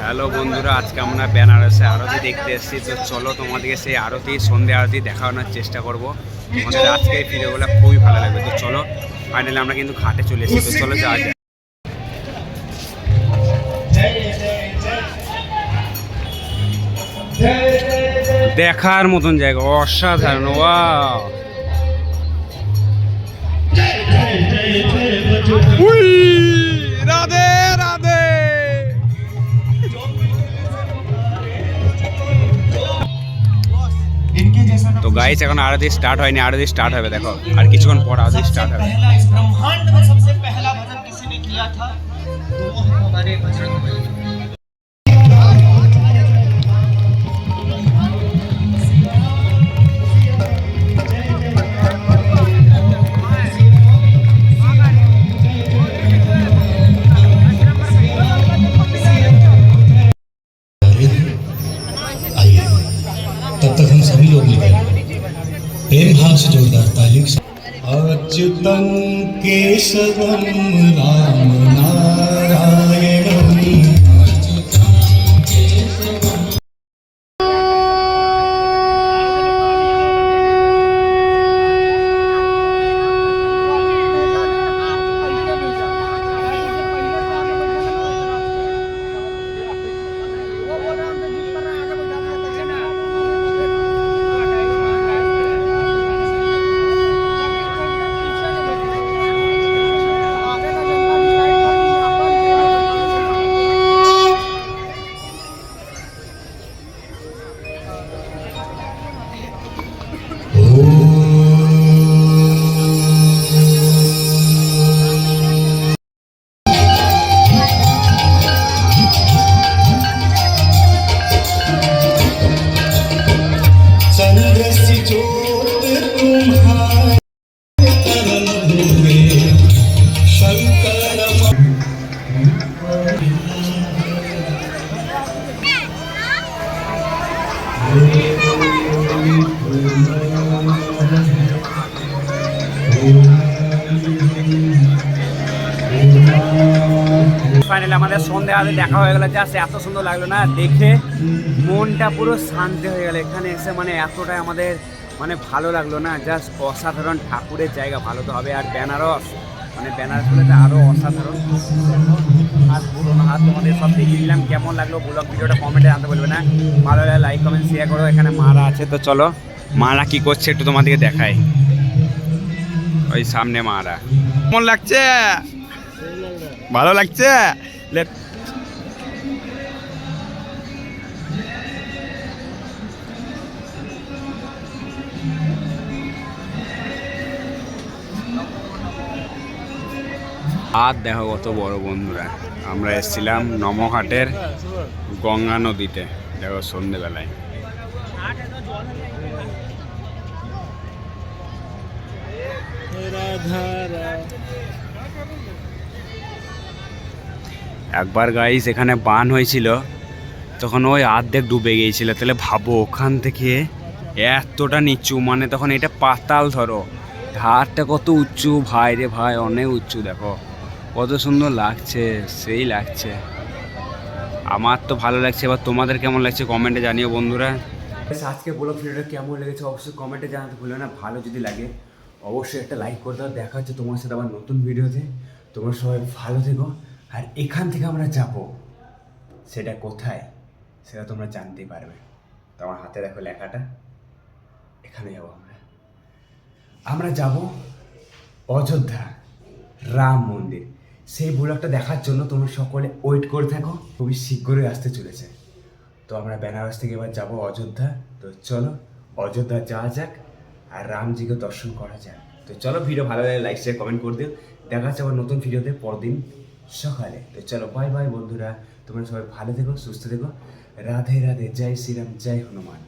Hello বন্ধুরা, আজকে আমরা বেনারসে আরতি দেখতে এসেছি। তো চলো তোমাদেরকে সেই আরতি, সন্ধ্যে আরতি দেখানোর চেষ্টা করব। আমাদের আজকে এই ভিডিওগুলো খুবই ভালো লাগবে। তো চলো, ফাইনালি আমরা কিন্তু ঘাটে চলে এসেছি। তো চলো যাওয়া যায়। দেখার মতন জায়গা, অসাধারণ। ওয়াও, রাধে রাধে। তো গাইস, এখন আরতি স্টার্ট হয়নি, আরতি স্টার্ট হবে। দেখো আর কিছুক্ষণ পর আরতি স্টার্ট হবে। ब्रह्मांड में सबसे पहला भजन किसी ने किया था, तो वो है हमारे बजरंग बली। आइए, तब तक हम सभी लोग मिलकर प्रेम भाव से जोरदार तालियों से अच्युतं केशवं राम नारायणं चंद्रसी ज्योत तुम्हारे तरल हुए शंकर ফাইনালি আমাদের সন্ধ্যে আগে দেখা হয়ে গেল। জাস্ট এত সুন্দর লাগলো না দেখে, মনটা পুরো শান্তি হয়ে গেল এখানে এসে। মানে এতটাই আমাদের মানে ভালো লাগলো না, জাস্ট অসাধারণ। ঠাকুরের জায়গা ভালো তো হবে। আর বেনারস, মানে বেনারস বলে আরও অসাধারণ। আর পুরোনো হাত তোমাদের সব দেখিয়ে দিলাম। কেমন লাগলো ব্লগ ভিডিওটা কমেন্টে জানতে বলবে না। ভালো লাগলে লাইক কমেন্ট শেয়ার করো। এখানে মারা আছে, তো চলো মারা কি করছে একটু তোমাদেরকে দেখাই। ওই সামনে মারা। কেমন লাগছে? ভালো লাগছে? আর দেখো কত বড় বন্ধুরা, আমরা এসেছিলাম নমঘাটের গঙ্গা নদীতে। দেখো সন্ধেবেলায় একবার গাইস এখানে বান হয়েছিল, তখন ওই অর্ধেক ডুবে গিয়েছিল। তাহলে ভাবো ওখান থেকে এতটা নিচু, মানে তখন এটা পাতাল। ধরো ধারটা কত উঁচু ভাই রে ভাই, অনেক উঁচু। দেখো কত সুন্দর লাগছে, সেই লাগছে। আমার তো ভালো লাগছে। এবার তোমাদের কেমন লাগছে কমেন্টে জানিও বন্ধুরা। আজকে বলো ভিডিওটা কেমন লেগেছে অবশ্যই কমেন্টে জানাতে ভুলো না। ভালো যদি লাগে অবশ্যই একটা লাইক করে দাও। দেখা হচ্ছে তোমার সাথে আবার নতুন ভিডিওতে। তোমরা সবাই ভালো থেকো। আর এখান থেকে আমরা যাব, সেটা কোথায় সেটা তোমরা জানতেই পারবে। তো আমার হাতে দেখো লেখাটা, এখানে যাবো আমরা যাব অযোধ্যা রাম মন্দির। সেই ব্লগটা দেখার জন্য তোমরা সকলে ওয়েট করে থাকো, খুবই শীঘ্রই আসতে চলেছে। তো আমরা বেনারস থেকে এবার যাবো অযোধ্যা। তো চলো অযোধ্যা যাওয়া যাক আর রামজিকে দর্শন করা যাক। তো চলো, ভিডিও ভালো লাগে লাইক শেয়ার কমেন্ট করে দিও। দেখা যাচ্ছে আবার নতুন ভিডিওতে পরদিন সকালে। তো চলো বাই বাই বন্ধুরা, তোমরা সবাই ভালো থেকো, সুস্থ থেকো। রাধে রাধে, জয় শ্রীরাম, জয় হনুমান।